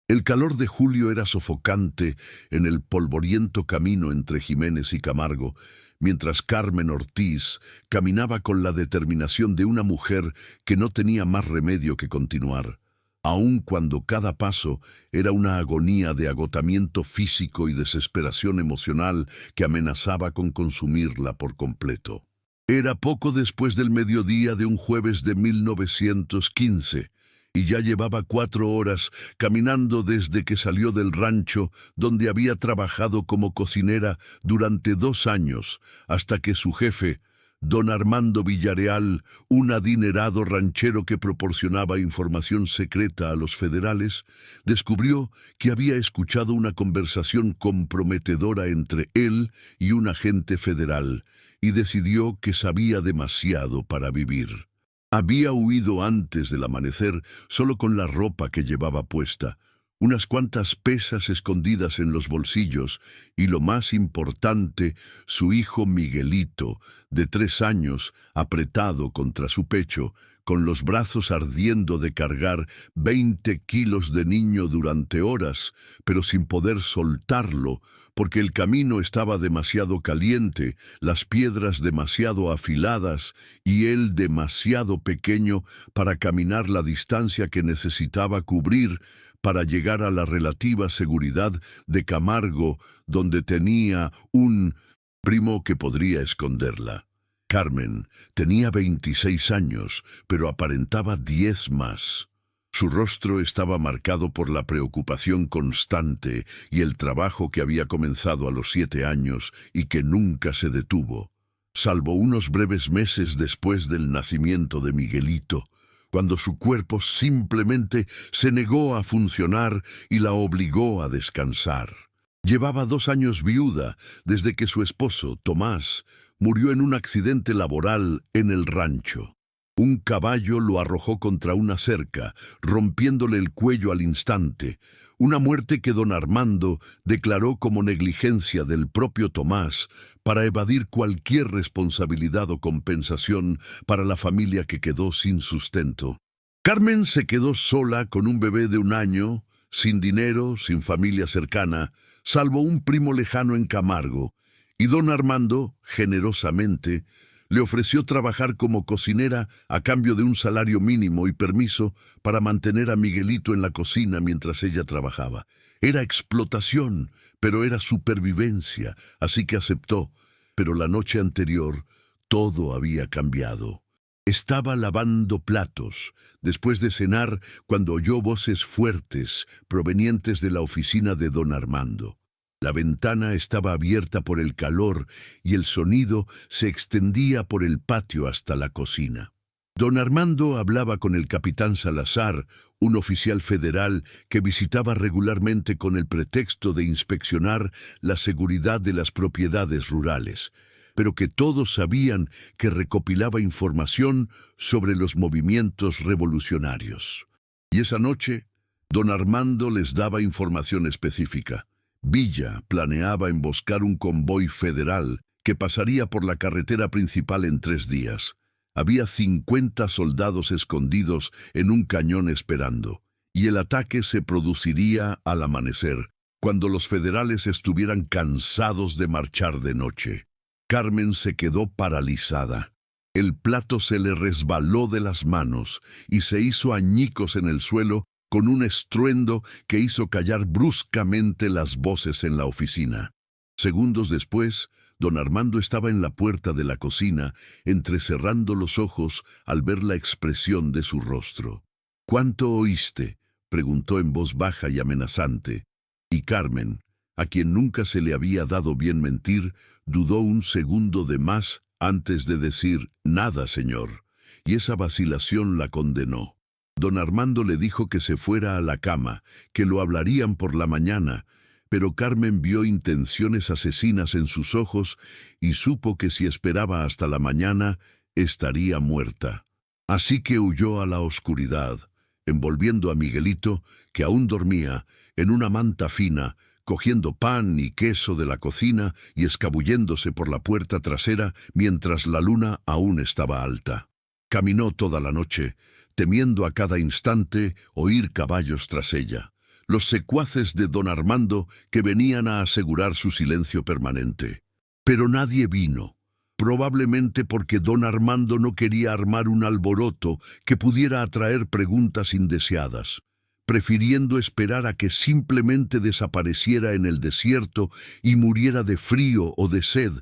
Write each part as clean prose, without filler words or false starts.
El calor de julio era sofocante en el polvoriento camino entre Jiménez y Camargo, mientras Carmen Ortiz caminaba con la determinación de una mujer que no tenía más remedio que continuar, aun cuando cada paso era una agonía de agotamiento físico y desesperación emocional que amenazaba con consumirla por completo. Era poco después del mediodía de un jueves de 1915, y ya llevaba 4 horas caminando desde que salió del rancho donde había trabajado como cocinera durante 2 años, hasta que su jefe, don Armando Villareal, un adinerado ranchero que proporcionaba información secreta a los federales, descubrió que había escuchado una conversación comprometedora entre él y un agente federal, y decidió que sabía demasiado para vivir. Había huido antes del amanecer solo con la ropa que llevaba puesta, unas cuantas pesas escondidas en los bolsillos y, lo más importante, su hijo Miguelito, de 3 años, apretado contra su pecho, con los brazos ardiendo de cargar 20 kilos de niño durante horas, pero sin poder soltarlo, porque el camino estaba demasiado caliente, las piedras demasiado afiladas y él demasiado pequeño para caminar la distancia que necesitaba cubrir para llegar a la relativa seguridad de Camargo, donde tenía un primo que podría esconderla. Carmen tenía 26 años, pero aparentaba 10 más. Su rostro estaba marcado por la preocupación constante y el trabajo que había comenzado a los 7 años y que nunca se detuvo, salvo unos breves meses después del nacimiento de Miguelito, cuando su cuerpo simplemente se negó a funcionar y la obligó a descansar. Llevaba 2 años viuda desde que su esposo, Tomás, murió en un accidente laboral en el rancho. Un caballo lo arrojó contra una cerca, rompiéndole el cuello al instante, una muerte que don Armando declaró como negligencia del propio Tomás para evadir cualquier responsabilidad o compensación para la familia que quedó sin sustento. Carmen se quedó sola con un bebé de 1 año, sin dinero, sin familia cercana, salvo un primo lejano en Camargo, y don Armando, generosamente, le ofreció trabajar como cocinera a cambio de un salario mínimo y permiso para mantener a Miguelito en la cocina mientras ella trabajaba. Era explotación, pero era supervivencia, así que aceptó. Pero la noche anterior, todo había cambiado. Estaba lavando platos, después de cenar, cuando oyó voces fuertes provenientes de la oficina de don Armando. La ventana estaba abierta por el calor y el sonido se extendía por el patio hasta la cocina. Don Armando hablaba con el capitán Salazar, un oficial federal que visitaba regularmente con el pretexto de inspeccionar la seguridad de las propiedades rurales, pero que todos sabían que recopilaba información sobre los movimientos revolucionarios. Y esa noche, don Armando les daba información específica. Villa planeaba emboscar un convoy federal que pasaría por la carretera principal en 3 días. Había 50 soldados escondidos en un cañón esperando, y el ataque se produciría al amanecer, cuando los federales estuvieran cansados de marchar de noche. Carmen se quedó paralizada. El plato se le resbaló de las manos y se hizo añicos en el suelo con un estruendo que hizo callar bruscamente las voces en la oficina. Segundos después, don Armando estaba en la puerta de la cocina, entrecerrando los ojos al ver la expresión de su rostro. «¿Cuánto oíste?», preguntó en voz baja y amenazante. Y Carmen, a quien nunca se le había dado bien mentir, dudó un segundo de más antes de decir «nada, señor», y esa vacilación la condenó. Don Armando le dijo que se fuera a la cama, que lo hablarían por la mañana, pero Carmen vio intenciones asesinas en sus ojos y supo que si esperaba hasta la mañana, estaría muerta. Así que huyó a la oscuridad, envolviendo a Miguelito, que aún dormía, en una manta fina, cogiendo pan y queso de la cocina y escabulléndose por la puerta trasera mientras la luna aún estaba alta. Caminó toda la noche, temiendo a cada instante oír caballos tras ella. los secuaces de don Armando que venían a asegurar su silencio permanente. Pero nadie vino, probablemente porque don Armando no quería armar un alboroto que pudiera atraer preguntas indeseadas, prefiriendo esperar a que simplemente desapareciera en el desierto y muriera de frío o de sed,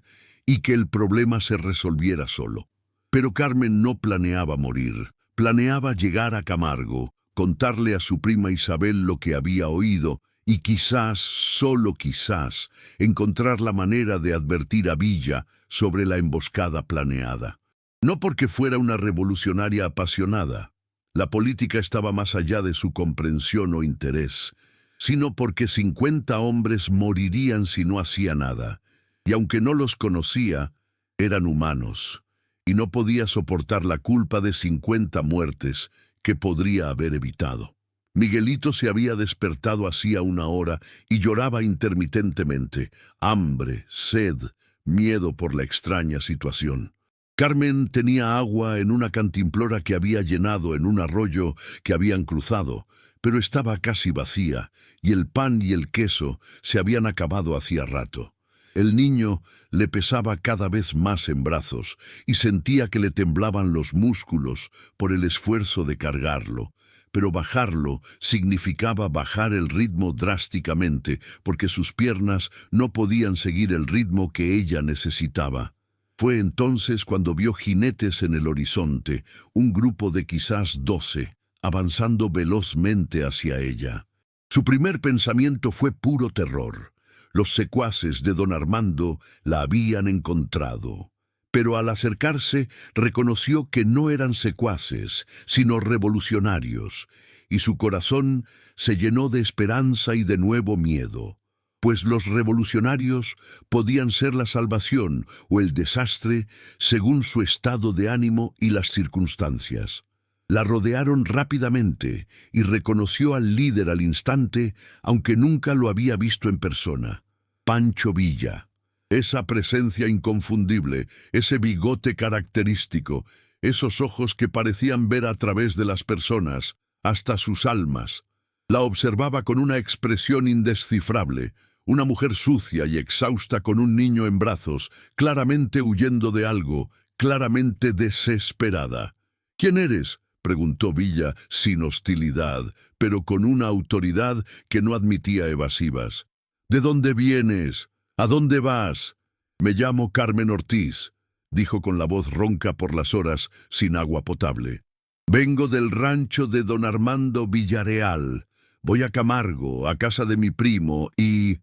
y que el problema se resolviera solo. Pero Carmen no planeaba morir, planeaba llegar a Camargo, contarle a su prima Isabel lo que había oído y quizás, solo quizás, encontrar la manera de advertir a Villa sobre la emboscada planeada. No porque fuera una revolucionaria apasionada, la política estaba más allá de su comprensión o interés, sino porque 50 hombres morirían si no hacía nada, y aunque no los conocía, eran humanos, y no podía soportar la culpa de 50 muertes que podría haber evitado. Miguelito se había despertado hacía una hora y lloraba intermitentemente, hambre, sed, miedo por la extraña situación. Carmen tenía agua en una cantimplora que había llenado en un arroyo que habían cruzado, pero estaba casi vacía, y el pan y el queso se habían acabado hacía rato. El niño le pesaba cada vez más en brazos y sentía que le temblaban los músculos por el esfuerzo de cargarlo, pero bajarlo significaba bajar el ritmo drásticamente porque sus piernas no podían seguir el ritmo que ella necesitaba. Fue entonces cuando vio jinetes en el horizonte, un grupo de quizás 12, avanzando velozmente hacia ella. Su primer pensamiento fue puro terror. Los secuaces de don Armando la habían encontrado. Pero al acercarse reconoció que no eran secuaces, sino revolucionarios, y su corazón se llenó de esperanza y de nuevo miedo, pues los revolucionarios podían ser la salvación o el desastre según su estado de ánimo y las circunstancias. La rodearon rápidamente y reconoció al líder al instante, aunque nunca lo había visto en persona. Pancho Villa. Esa presencia inconfundible, ese bigote característico, esos ojos que parecían ver a través de las personas, hasta sus almas. La observaba con una expresión indescifrable, una mujer sucia y exhausta con un niño en brazos, claramente huyendo de algo, claramente desesperada. «¿Quién eres?», preguntó Villa sin hostilidad, pero con una autoridad que no admitía evasivas. «¿De dónde vienes? ¿A dónde vas?» «Me llamo Carmen Ortiz», dijo con la voz ronca por las horas sin agua potable. «Vengo del rancho de don Armando Villareal. Voy a Camargo, a casa de mi primo, y...»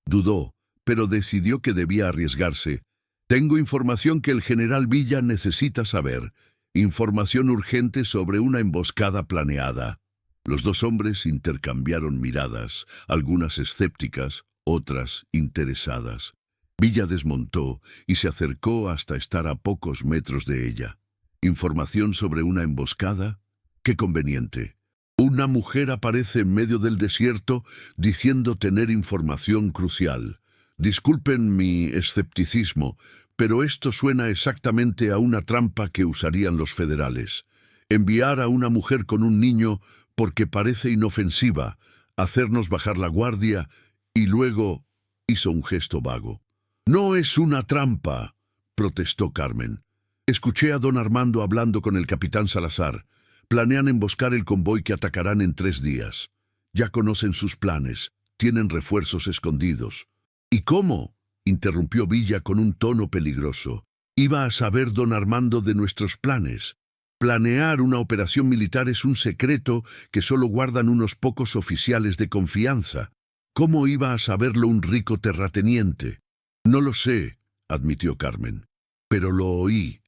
Dudó, pero decidió que debía arriesgarse. «Tengo información que el general Villa necesita saber. Información urgente sobre una emboscada planeada». Los dos hombres intercambiaron miradas, algunas escépticas, otras interesadas. Villa desmontó y se acercó hasta estar a pocos metros de ella. ¿Información sobre una emboscada? ¡Qué conveniente! Una mujer aparece en medio del desierto diciendo tener información crucial. Disculpen mi escepticismo, pero esto suena exactamente a una trampa que usarían los federales. Enviar a una mujer con un niño porque parece inofensiva, hacernos bajar la guardia y luego hizo un gesto vago. «No es una trampa», protestó Carmen. «Escuché a don Armando hablando con el capitán Salazar. Planean emboscar el convoy que atacarán en 3 días. Ya conocen sus planes, tienen refuerzos escondidos». «¿Y cómo?», interrumpió Villa con un tono peligroso. «¿Iba a saber don Armando de nuestros planes? Planear una operación militar es un secreto que solo guardan unos pocos oficiales de confianza. ¿Cómo iba a saberlo un rico terrateniente?» «No lo sé», admitió Carmen, «pero lo oí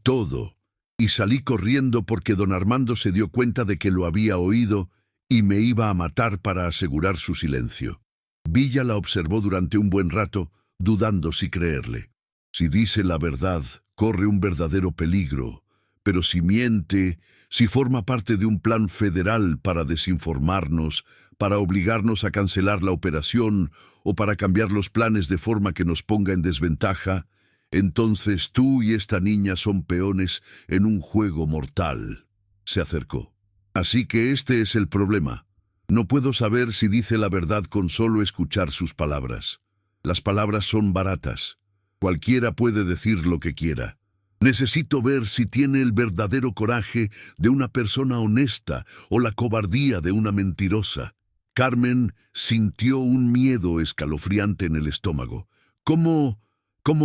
todo, y salí corriendo porque don Armando se dio cuenta de que lo había oído y me iba a matar para asegurar su silencio». Villa la observó durante un buen rato, dudando si creerle. Si dice la verdad, corre un verdadero peligro, pero si miente, si forma parte de un plan federal para desinformarnos, para obligarnos a cancelar la operación o para cambiar los planes de forma que nos ponga en desventaja, entonces tú y esta niña son peones en un juego mortal. Se acercó. «Así que este es el problema. No puedo saber si dice la verdad con solo escuchar sus palabras. Las palabras son baratas. Cualquiera puede decir lo que quiera. Necesito ver si tiene el verdadero coraje de una persona honesta o la cobardía de una mentirosa. Carmen sintió un miedo escalofriante en el estómago. ¿Cómo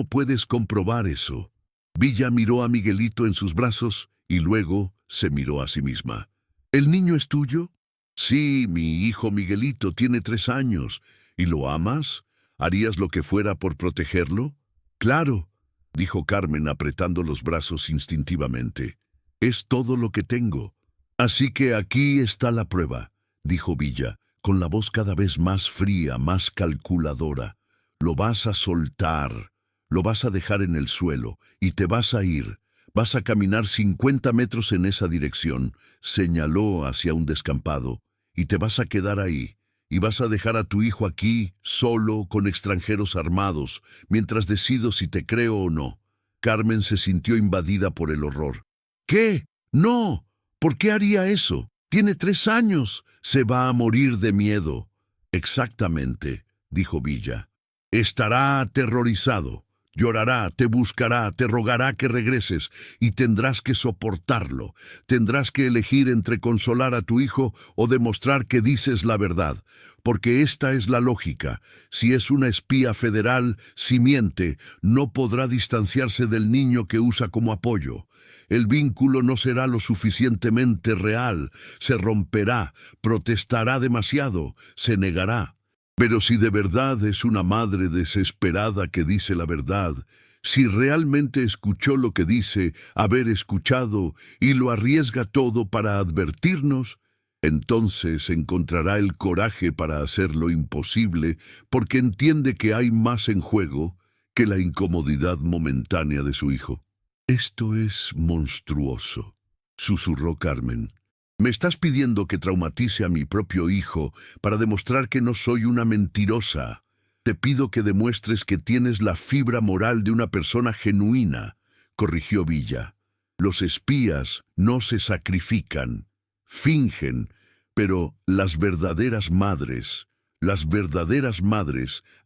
puedes comprobar eso? Villa miró a Miguelito en sus brazos y luego se miró a sí misma. ¿El niño es tuyo? Sí, mi hijo Miguelito tiene 3 años. ¿Y lo amas? ¿Harías lo que fuera por protegerlo? Claro, dijo Carmen apretando los brazos instintivamente. Es todo lo que tengo. Así que aquí está la prueba, dijo Villa, con la voz cada vez más fría, más calculadora. Lo vas a soltar, lo vas a dejar en el suelo y te vas a ir. Vas a caminar 50 metros en esa dirección, señaló hacia un descampado, y te vas a quedar ahí. Y vas a dejar a tu hijo aquí, solo, con extranjeros armados, mientras decido si te creo o no. Carmen se sintió invadida por el horror. ¿Qué? No. ¿Por qué haría eso? Tiene 3 años. Se va a morir de miedo. Exactamente, dijo Villa. Estará aterrorizado. Llorará, te buscará, te rogará que regreses, y tendrás que soportarlo. Tendrás que elegir entre consolar a tu hijo o demostrar que dices la verdad, porque esta es la lógica. Si es una espía federal, si miente, no podrá distanciarse del niño que usa como apoyo. El vínculo no será lo suficientemente real, se romperá, protestará demasiado, se negará. Pero si de verdad es una madre desesperada que dice la verdad, si realmente escuchó lo que dice haber escuchado y lo arriesga todo para advertirnos, entonces encontrará el coraje para hacer lo imposible porque entiende que hay más en juego que la incomodidad momentánea de su hijo. Esto es monstruoso, susurró Carmen. Me estás pidiendo que traumatice a mi propio hijo para demostrar que no soy una mentirosa. Te pido que demuestres que tienes la fibra moral de una persona genuina, corrigió Villa. Los espías no se sacrifican, fingen, pero las verdaderas madres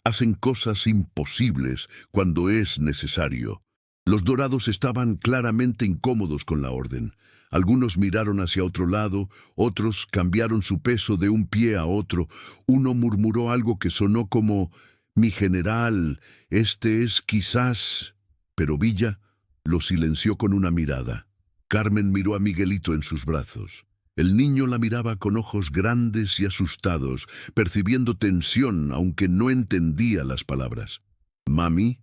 hacen cosas imposibles cuando es necesario. Los dorados estaban claramente incómodos con la orden. Algunos miraron hacia otro lado, otros cambiaron su peso de un pie a otro. Uno murmuró algo que sonó como, «Mi general, este es quizás...» Pero Villa lo silenció con una mirada. Carmen miró a Miguelito en sus brazos. El niño la miraba con ojos grandes y asustados, percibiendo tensión, aunque no entendía las palabras. «Mami»,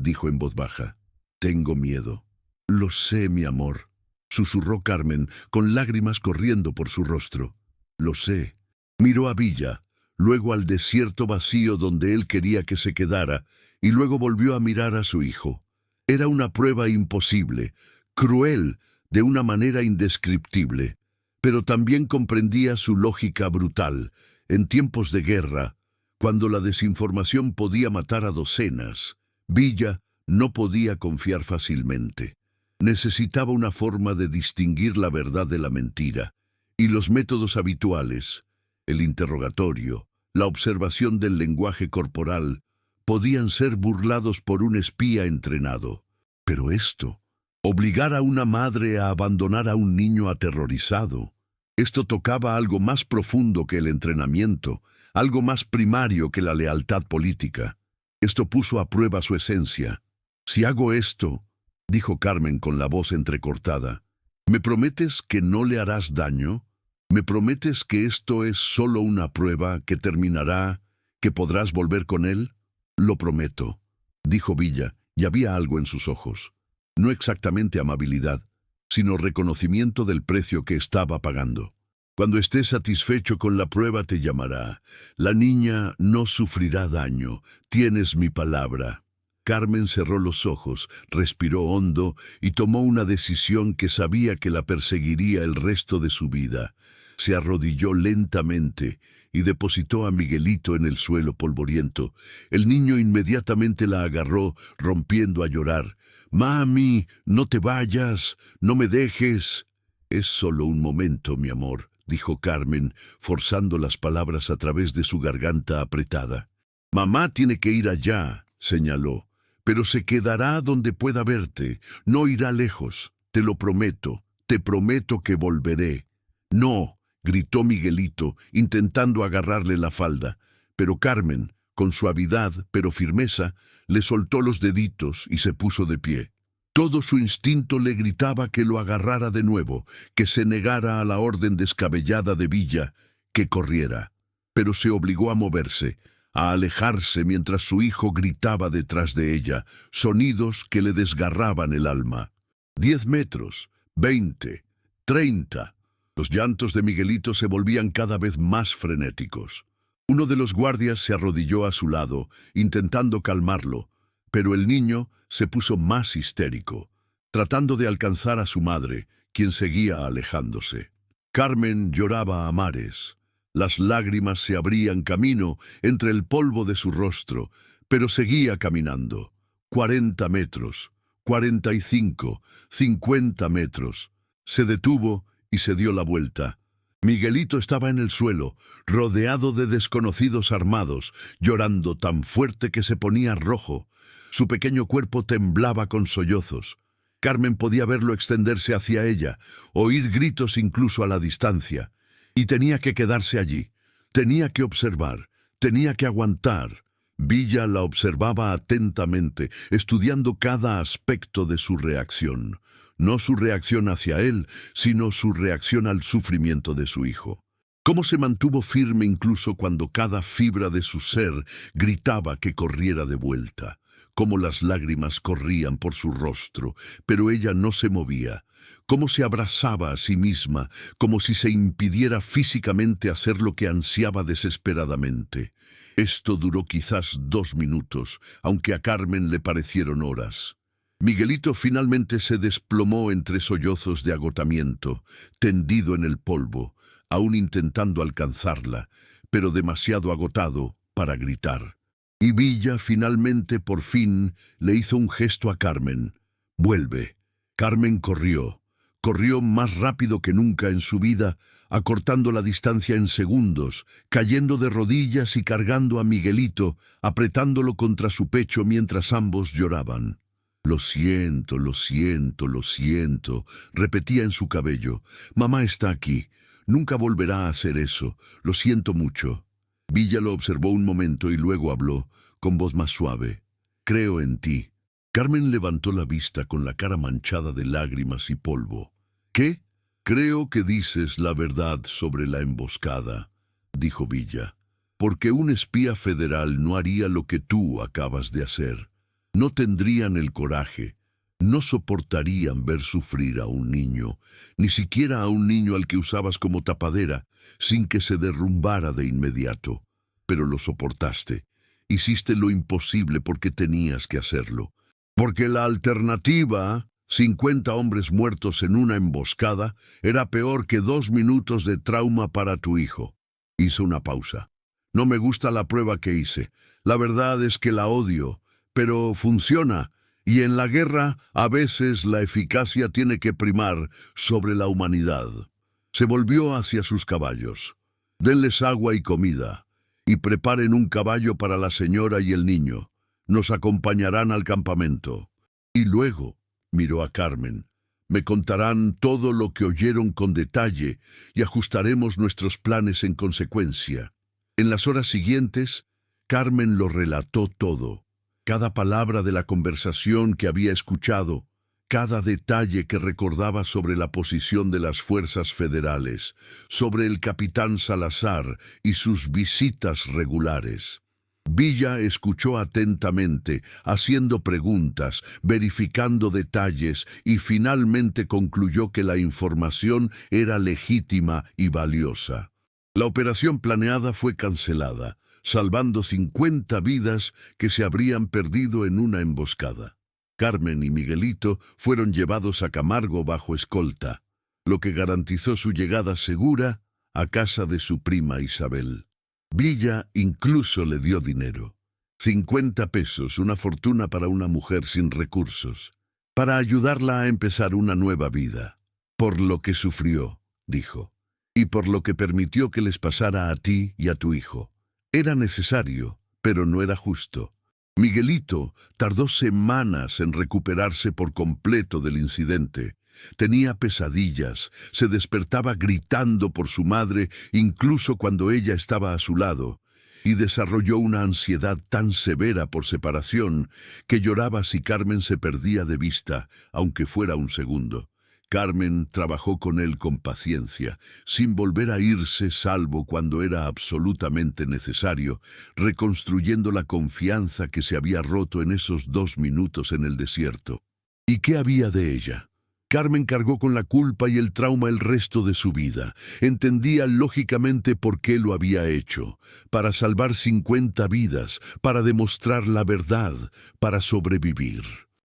dijo en voz baja, «tengo miedo». «Lo sé, mi amor», susurró Carmen, con lágrimas corriendo por su rostro. «Lo sé». Miró a Villa, luego al desierto vacío donde él quería que se quedara, y luego volvió a mirar a su hijo. Era una prueba imposible, cruel, de una manera indescriptible, pero también comprendía su lógica brutal. En tiempos de guerra, cuando la desinformación podía matar a docenas, Villa no podía confiar fácilmente. Necesitaba una forma de distinguir la verdad de la mentira, y los métodos habituales, el interrogatorio, la observación del lenguaje corporal, podían ser burlados por un espía entrenado. Pero esto, obligar a una madre a abandonar a un niño aterrorizado, esto tocaba algo más profundo que el entrenamiento, algo más primario que la lealtad política. Esto puso a prueba su esencia. «Si hago esto», dijo Carmen con la voz entrecortada, «¿me prometes que no le harás daño? ¿Me prometes que esto es solo una prueba, que terminará, que podrás volver con él?» «Lo prometo», dijo Villa, y había algo en sus ojos. No exactamente amabilidad, sino reconocimiento del precio que estaba pagando. «Cuando estés satisfecho con la prueba te llamará. La niña no sufrirá daño. Tienes mi palabra». Carmen cerró los ojos, respiró hondo y tomó una decisión que sabía que la perseguiría el resto de su vida. Se arrodilló lentamente y depositó a Miguelito en el suelo polvoriento. El niño inmediatamente la agarró, rompiendo a llorar. «Mami, no te vayas, no me dejes». «Es solo un momento, mi amor», dijo Carmen, forzando las palabras a través de su garganta apretada. Mamá tiene que ir allá, señaló, pero se quedará donde pueda verte, no irá lejos, te lo prometo, te prometo que volveré. No, gritó Miguelito, intentando agarrarle la falda, pero Carmen, con suavidad pero firmeza, le soltó los deditos y se puso de pie. Todo su instinto le gritaba que lo agarrara de nuevo, que se negara a la orden descabellada de Villa, que corriera. Pero se obligó a moverse, a alejarse mientras su hijo gritaba detrás de ella, sonidos que le desgarraban el alma. 10 metros, 20, 30. Los llantos de Miguelito se volvían cada vez más frenéticos. Uno de los guardias se arrodilló a su lado, intentando calmarlo, pero el niño se puso más histérico, tratando de alcanzar a su madre, quien seguía alejándose. Carmen lloraba a mares. Las lágrimas se abrían camino entre el polvo de su rostro, pero seguía caminando. 40 metros, 45, 50 metros. Se detuvo y se dio la vuelta. Miguelito estaba en el suelo, rodeado de desconocidos armados, llorando tan fuerte que se ponía rojo. Su pequeño cuerpo temblaba con sollozos. Carmen podía verlo extenderse hacia ella, oír gritos incluso a la distancia. Y tenía que quedarse allí. Tenía que observar, tenía que aguantar. Villa la observaba atentamente, estudiando cada aspecto de su reacción. No su reacción hacia él, sino su reacción al sufrimiento de su hijo. Cómo se mantuvo firme incluso cuando cada fibra de su ser gritaba que corriera de vuelta. Cómo las lágrimas corrían por su rostro, pero ella no se movía. Cómo se abrazaba a sí misma, como si se impidiera físicamente hacer lo que ansiaba desesperadamente. Esto duró quizás 2 minutos, aunque a Carmen le parecieron horas. Miguelito finalmente se desplomó entre sollozos de agotamiento, tendido en el polvo, aún intentando alcanzarla, pero demasiado agotado para gritar. Y Villa finalmente, por fin, le hizo un gesto a Carmen. «Vuelve». Carmen corrió más rápido que nunca en su vida, acortando la distancia en segundos, cayendo de rodillas y cargando a Miguelito, apretándolo contra su pecho mientras ambos lloraban. «Lo siento, lo siento, lo siento», repetía en su cabello. «Mamá está aquí. Nunca volverá a hacer eso. Lo siento mucho». Villa lo observó un momento y luego habló, con voz más suave. «Creo en ti». Carmen levantó la vista con la cara manchada de lágrimas y polvo. «¿Qué?» «Creo que dices la verdad sobre la emboscada», dijo Villa. «Porque un espía federal no haría lo que tú acabas de hacer. No tendrían el coraje, no soportarían ver sufrir a un niño, ni siquiera a un niño al que usabas como tapadera, sin que se derrumbara de inmediato. Pero lo soportaste. Hiciste lo imposible porque tenías que hacerlo. Porque la alternativa, 50 hombres muertos en una emboscada, era peor que 2 minutos de trauma para tu hijo». Hizo una pausa. «No me gusta la prueba que hice. La verdad es que la odio, pero funciona. Y en la guerra, a veces la eficacia tiene que primar sobre la humanidad». Se volvió hacia sus caballos. «Denles agua y comida, y preparen un caballo para la señora y el niño. Nos acompañarán al campamento». Y luego miró a Carmen. «Me contarán todo lo que oyeron con detalle y ajustaremos nuestros planes en consecuencia». En las horas siguientes, Carmen lo relató todo. Cada palabra de la conversación que había escuchado, cada detalle que recordaba sobre la posición de las fuerzas federales, sobre el capitán Salazar y sus visitas regulares. Villa escuchó atentamente, haciendo preguntas, verificando detalles y finalmente concluyó que la información era legítima y valiosa. La operación planeada fue cancelada, salvando 50 vidas que se habrían perdido en una emboscada. Carmen y Miguelito fueron llevados a Camargo bajo escolta, lo que garantizó su llegada segura a casa de su prima Isabel. Villa incluso le dio dinero. 50 pesos, una fortuna para una mujer sin recursos, para ayudarla a empezar una nueva vida. «Por lo que sufrió», dijo. y por lo que permitió que les pasara a ti y a tu hijo. Era necesario, pero no era justo. Miguelito tardó semanas en recuperarse por completo del incidente. Tenía pesadillas, se despertaba gritando por su madre incluso cuando ella estaba a su lado, y desarrolló una ansiedad tan severa por separación que lloraba si Carmen se perdía de vista, aunque fuera un segundo. Carmen trabajó con él con paciencia, sin volver a irse salvo cuando era absolutamente necesario, reconstruyendo la confianza que se había roto en esos 2 minutos en el desierto. ¿Y qué había de ella? Carmen cargó con la culpa y el trauma el resto de su vida. Entendía lógicamente por qué lo había hecho, para salvar 50 vidas, para demostrar la verdad, para sobrevivir.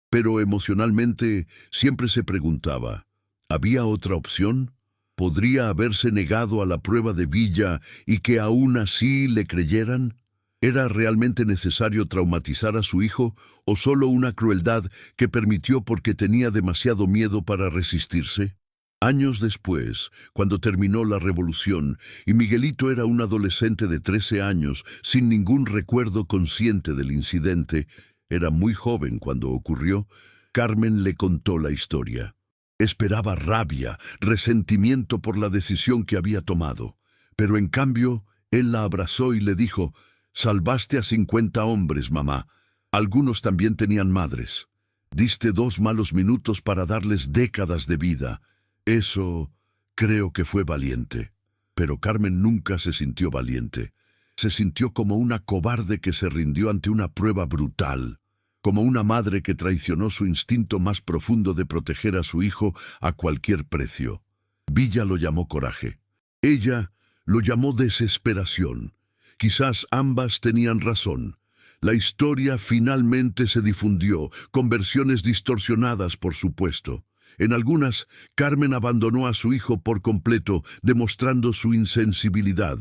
Pero emocionalmente siempre se preguntaba, ¿había otra opción? ¿Podría haberse negado a la prueba de Villa y que aún así le creyeran? ¿Era realmente necesario traumatizar a su hijo o solo una crueldad que permitió porque tenía demasiado miedo para resistirse? Años después, cuando terminó la revolución y Miguelito era un adolescente de 13 años sin ningún recuerdo consciente del incidente, era muy joven cuando ocurrió, Carmen le contó la historia. Esperaba rabia, resentimiento por la decisión que había tomado, pero en cambio, él la abrazó y le dijo: «Salvaste a 50 hombres, mamá. Algunos también tenían madres. Diste 2 malos minutos para darles décadas de vida. Eso creo que fue valiente». Pero Carmen nunca se sintió valiente. Se sintió como una cobarde que se rindió ante una prueba brutal, como una madre que traicionó su instinto más profundo de proteger a su hijo a cualquier precio. Villa lo llamó coraje. Ella lo llamó desesperación. Quizás ambas tenían razón. La historia finalmente se difundió, con versiones distorsionadas, por supuesto. En algunas, Carmen abandonó a su hijo por completo, demostrando su insensibilidad.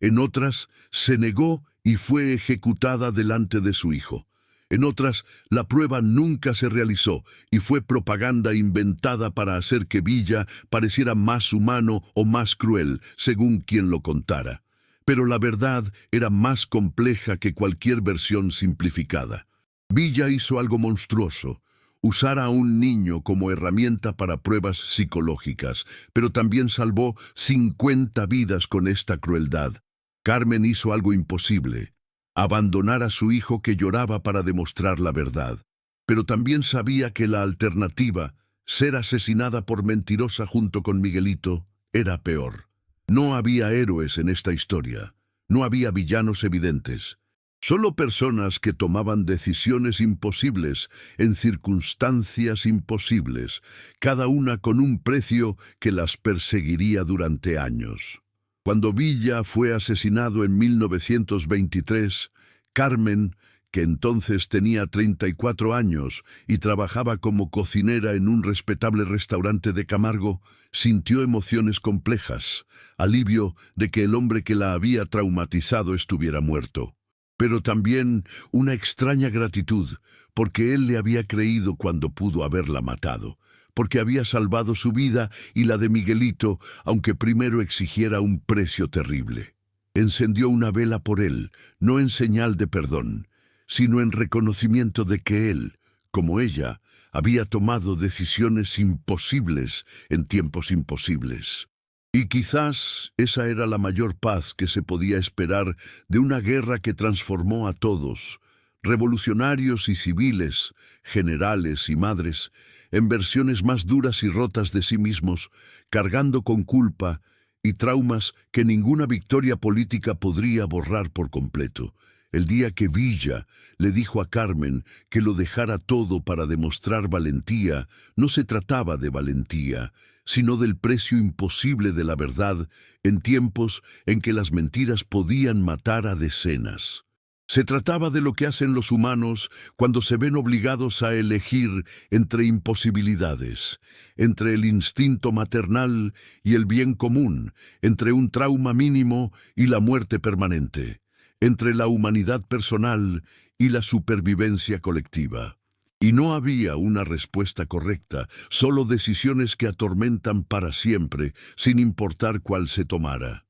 En otras, se negó y fue ejecutada delante de su hijo. En otras, la prueba nunca se realizó y fue propaganda inventada para hacer que Villa pareciera más humano o más cruel, según quien lo contara. Pero la verdad era más compleja que cualquier versión simplificada. Villa hizo algo monstruoso: usar a un niño como herramienta para pruebas psicológicas, pero también salvó 50 vidas con esta crueldad. Carmen hizo algo imposible: abandonar a su hijo que lloraba para demostrar la verdad. Pero también sabía que la alternativa, ser asesinada por mentirosa junto con Miguelito, era peor. No había héroes en esta historia, no había villanos evidentes, solo personas que tomaban decisiones imposibles en circunstancias imposibles, cada una con un precio que las perseguiría durante años. Cuando Villa fue asesinado en 1923, Carmen, que entonces tenía 34 años y trabajaba como cocinera en un respetable restaurante de Camargo, sintió emociones complejas: alivio de que el hombre que la había traumatizado estuviera muerto, pero también una extraña gratitud, porque él le había creído cuando pudo haberla matado, porque había salvado su vida y la de Miguelito, aunque primero exigiera un precio terrible. Encendió una vela por él, no en señal de perdón, sino en reconocimiento de que él, como ella, había tomado decisiones imposibles en tiempos imposibles. Y quizás esa era la mayor paz que se podía esperar de una guerra que transformó a todos, revolucionarios y civiles, generales y madres, en versiones más duras y rotas de sí mismos, cargando con culpa y traumas que ninguna victoria política podría borrar por completo. El día que Villa le dijo a Carmen que lo dejara todo para demostrar valentía, no se trataba de valentía, sino del precio imposible de la verdad en tiempos en que las mentiras podían matar a decenas. Se trataba de lo que hacen los humanos cuando se ven obligados a elegir entre imposibilidades, entre el instinto maternal y el bien común, entre un trauma mínimo y la muerte permanente, entre la humanidad personal y la supervivencia colectiva. Y no había una respuesta correcta, solo decisiones que atormentan para siempre, sin importar cuál se tomara.